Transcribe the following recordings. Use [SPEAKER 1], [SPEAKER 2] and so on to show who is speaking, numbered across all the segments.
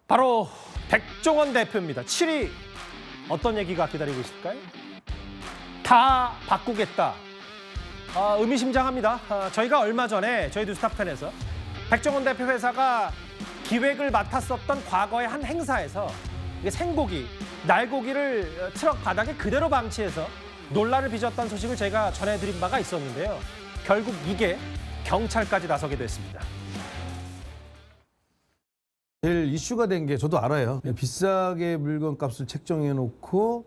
[SPEAKER 1] 바로 백종원 대표입니다. 7위 어떤 얘기가 기다리고 있을까요? 다 바꾸겠다. 의미심장합니다. 저희가 얼마 전에 저희 뉴스타편에서 백종원 대표 회사가 기획을 맡았었던 과거의 한 행사에서 이게 생고기, 날고기를 트럭 바닥에 그대로 방치해서 논란을 빚었던 소식을 제가 전해드린 바가 있었는데요. 결국 이게 경찰까지 나서게 됐습니다.
[SPEAKER 2] 제일 이슈가 된 게 저도 알아요. 비싸게 물건값을 책정해놓고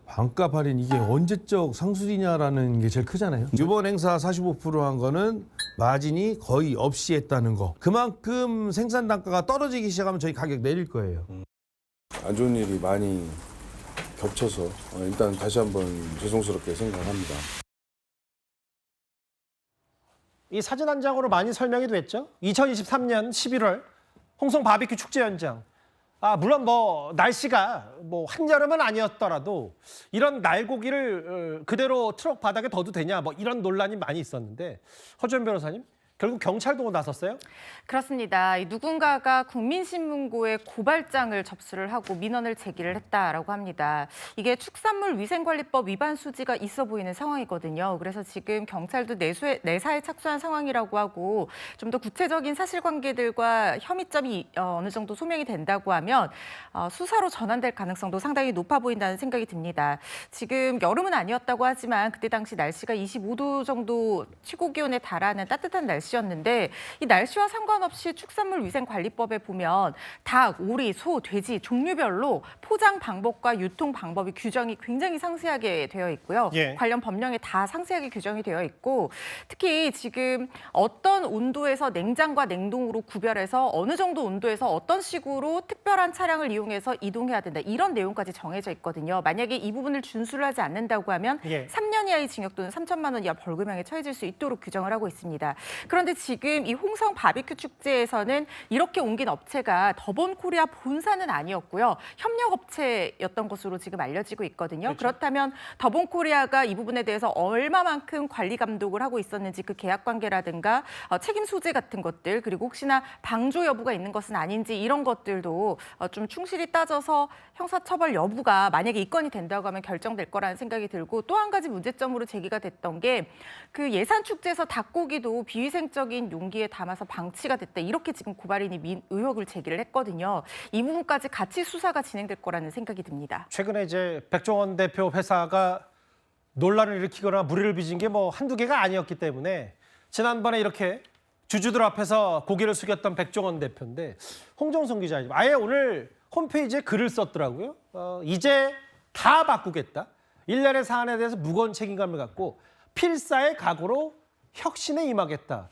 [SPEAKER 2] 반값 할인 이게 언제적 상술이냐라는 게 제일 크잖아요. 이번 행사 45%한 거는 마진이 거의 없이 했다는 거. 그만큼 생산 단가가 떨어지기 시작하면 저희 가격 내릴 거예요.
[SPEAKER 3] 안 좋은 일이 많이 겹쳐서 일단 다시 한번 죄송스럽게 생각합니다.
[SPEAKER 1] 이 사진 한 장으로 많이 설명이 됐죠. 2023년 11월 홍성 바비큐 축제 현장. 물론 날씨가 한여름은 아니었더라도 이런 날고기를 그대로 트럭 바닥에 둬도 되냐 이런 논란이 많이 있었는데 허주연 변호사님, 결국 경찰도 나섰어요?
[SPEAKER 4] 그렇습니다. 누군가가 국민신문고에 고발장을 접수를 하고 민원을 제기를 했다라고 합니다. 이게 축산물 위생관리법 위반 소지가 있어 보이는 상황이거든요. 그래서 지금 경찰도 내사에 착수한 상황이라고 하고 좀 더 구체적인 사실관계들과 혐의점이 어느 정도 소명이 된다고 하면 수사로 전환될 가능성도 상당히 높아 보인다는 생각이 듭니다. 지금 여름은 아니었다고 하지만 그때 당시 날씨가 25도 정도 최고기온에 달하는 따뜻한 날씨였는데 이 날씨와 상관없이 축산물위생관리법에 보면 닭, 오리, 소, 돼지 종류별로 포장 방법과 유통 방법이 규정이 굉장히 상세하게 되어 있고요.
[SPEAKER 1] 예.
[SPEAKER 4] 관련 법령에 다 상세하게 규정이 되어 있고 특히 지금 어떤 온도에서 냉장과 냉동으로 구별해서 어느 정도 온도에서 어떤 식으로 특별한 차량을 이용해서 이동해야 된다. 이런 내용까지 정해져 있거든요. 만약에 이 부분을 준수를 하지 않는다고 하면
[SPEAKER 1] 예.
[SPEAKER 4] 3년 이하의 징역 또는 3천만 원 이하 벌금형에 처해질 수 있도록 규정을 하고 있습니다. 그런데 지금 이 홍성 바비큐 축제에서는 이렇게 옮긴 업체가 더본코리아 본사는 아니었고요. 협력업체였던 것으로 지금 알려지고 있거든요.
[SPEAKER 1] 그렇죠.
[SPEAKER 4] 그렇다면 더본코리아가 이 부분에 대해서 얼마만큼 관리 감독을 하고 있었는지 그 계약관계라든가 책임 소재 같은 것들 그리고 혹시나 방조 여부가 있는 것은 아닌지 이런 것들도 좀 충실히 따져서 형사처벌 여부가 만약에 이 건이 된다고 하면 결정될 거라는 생각이 들고 또 한 가지 문제점으로 제기가 됐던 게 그 예산축제에서 닭고기도 비위생적인 용기에 담아서 방치가 됐다. 이렇게 지금 고발인이 의혹을 제기를 했거든요. 이 부분까지 같이 수사가 진행될 거라는 생각이 듭니다.
[SPEAKER 1] 최근에 이제 백종원 대표 회사가 논란을 일으키거나 물의를 빚은 게 한두 개가 아니었기 때문에 지난번에 이렇게 주주들 앞에서 고개를 숙였던 백종원 대표인데 홍정성 기자님 아예 오늘 홈페이지에 글을 썼더라고요. 이제 다 바꾸겠다. 일련의 사안에 대해서 무거운 책임감을 갖고 필사의 각오로 혁신에 임하겠다.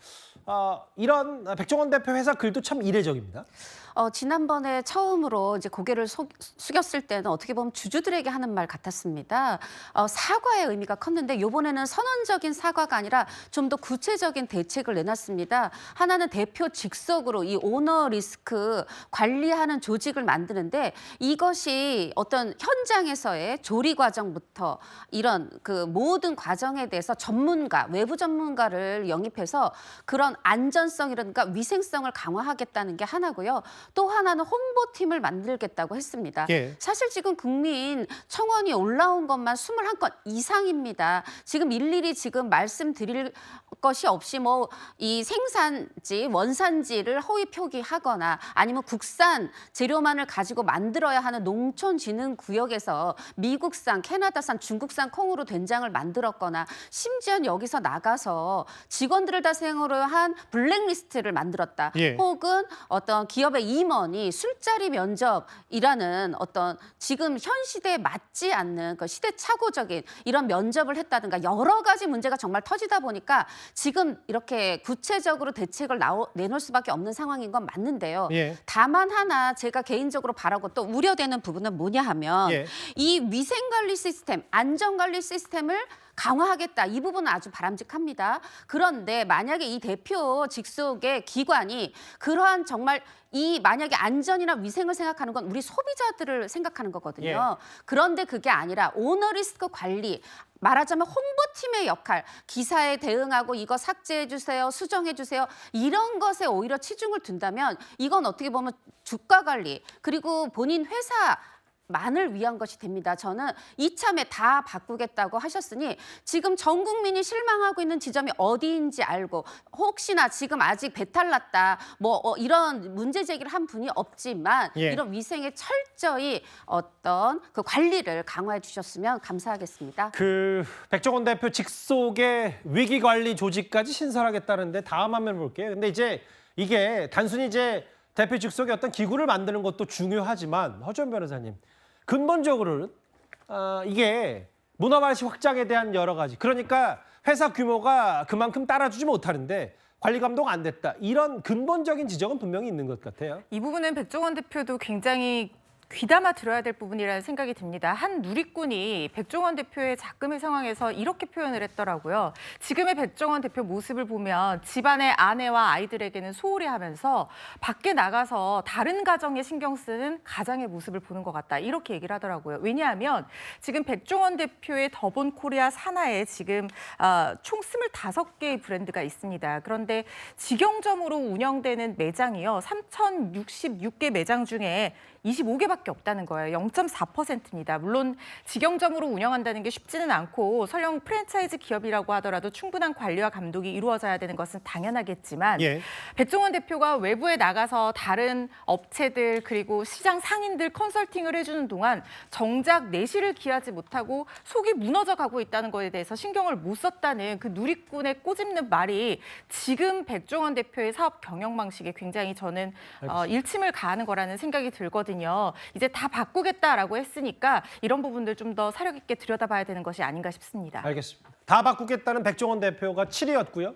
[SPEAKER 1] 이런 백종원 대표 회사 글도 참 이례적입니다.
[SPEAKER 5] 지난번에 처음으로 이제 고개를 숙였을 때는 어떻게 보면 주주들에게 하는 말 같았습니다. 사과의 의미가 컸는데 이번에는 선언적인 사과가 아니라 좀 더 구체적인 대책을 내놨습니다. 하나는 대표 직속으로 이 오너 리스크 관리하는 조직을 만드는데 이것이 어떤 현장에서의 조리 과정부터 이런 그 모든 과정에 대해서 전문가, 외부 전문가를 영입해서 그런 안전성이라든가 위생성을 강화하겠다는 게 하나고요. 또 하나는 홍보팀을 만들겠다고 했습니다.
[SPEAKER 1] 예.
[SPEAKER 5] 사실 지금 국민 청원이 올라온 것만 21건 이상입니다. 지금 일일이 지금 말씀드릴 것이 없이 이 생산지, 원산지를 허위 표기하거나 아니면 국산 재료만을 가지고 만들어야 하는 농촌진흥구역에서 미국산, 캐나다산, 중국산 콩으로 된장을 만들었거나 심지어 여기서 나가서 직원들을 대상으로 한 블랙리스트를 만들었다.
[SPEAKER 1] 예.
[SPEAKER 5] 혹은 어떤 기업의 임원이 술자리 면접이라는 어떤 지금 현 시대에 맞지 않는 그 시대착오적인 이런 면접을 했다든가 여러 가지 문제가 정말 터지다 보니까 지금 이렇게 구체적으로 대책을 내놓을 수밖에 없는 상황인 건 맞는데요.
[SPEAKER 1] 예.
[SPEAKER 5] 다만 하나 제가 개인적으로 바라고 또 우려되는 부분은 뭐냐 하면
[SPEAKER 1] 예.
[SPEAKER 5] 이 위생관리 시스템, 안전관리 시스템을 강화하겠다. 이 부분은 아주 바람직합니다. 그런데 만약에 이 대표 직속의 기관이 그러한 정말 이 만약에 안전이나 위생을 생각하는 건 우리 소비자들을 생각하는 거거든요.
[SPEAKER 1] 예.
[SPEAKER 5] 그런데 그게 아니라 오너리스크 관리, 말하자면 홍보팀의 역할, 기사에 대응하고 이거 삭제해 주세요, 수정해 주세요 이런 것에 오히려 치중을 둔다면 이건 어떻게 보면 주가 관리 그리고 본인 회사 만을 위한 것이 됩니다. 저는 이참에 다 바꾸겠다고 하셨으니 지금 전 국민이 실망하고 있는 지점이 어디인지 알고 혹시나 지금 아직 배탈 났다 이런 문제 제기를 한 분이 없지만
[SPEAKER 1] 예.
[SPEAKER 5] 이런 위생에 철저히 어떤 그 관리를 강화해 주셨으면 감사하겠습니다.
[SPEAKER 1] 그 백종원 대표 직속의 위기 관리 조직까지 신설하겠다는데 다음 화면 볼게요. 근데 이제 이게 단순히 이제 대표 직속의 어떤 기구를 만드는 것도 중요하지만 허주연 변호사님 근본적으로는 이게 문화발시 확장에 대한 여러 가지 그러니까 회사 규모가 그만큼 따라주지 못하는데 관리 감독 안 됐다 이런 근본적인 지적은 분명히 있는 것 같아요.
[SPEAKER 4] 이 부분은 백종원 대표도 굉장히 귀담아 들어야 될 부분이라는 생각이 듭니다. 한 누리꾼이 백종원 대표의 작금의 상황에서 이렇게 표현을 했더라고요. 지금의 백종원 대표 모습을 보면 집안의 아내와 아이들에게는 소홀히 하면서 밖에 나가서 다른 가정에 신경 쓰는 가장의 모습을 보는 것 같다. 이렇게 얘기를 하더라고요. 왜냐하면 지금 백종원 대표의 더본 코리아 산하에 지금 총 25개의 브랜드가 있습니다. 그런데 직영점으로 운영되는 매장이요. 3,066개 매장 중에 25개밖에 없다는 거예요. 0.4%입니다. 물론 직영점으로 운영한다는 게 쉽지는 않고 설령 프랜차이즈 기업이라고 하더라도 충분한 관리와 감독이 이루어져야 되는 것은 당연하겠지만
[SPEAKER 1] 예.
[SPEAKER 4] 백종원 대표가 외부에 나가서 다른 업체들 그리고 시장 상인들 컨설팅을 해주는 동안 정작 내실을 기하지 못하고 속이 무너져 가고 있다는 것에 대해서 신경을 못 썼다는 그 누리꾼의 꼬집는 말이 지금 백종원 대표의 사업 경영 방식에 굉장히 저는 일침을 가하는 거라는 생각이 들거든요. 이제 다 바꾸겠다라고 했으니까 이런 부분들 좀 더 사력 있게 들여다봐야 되는 것이 아닌가 싶습니다.
[SPEAKER 1] 알겠습니다. 다 바꾸겠다는 백종원 대표가 7위였고요.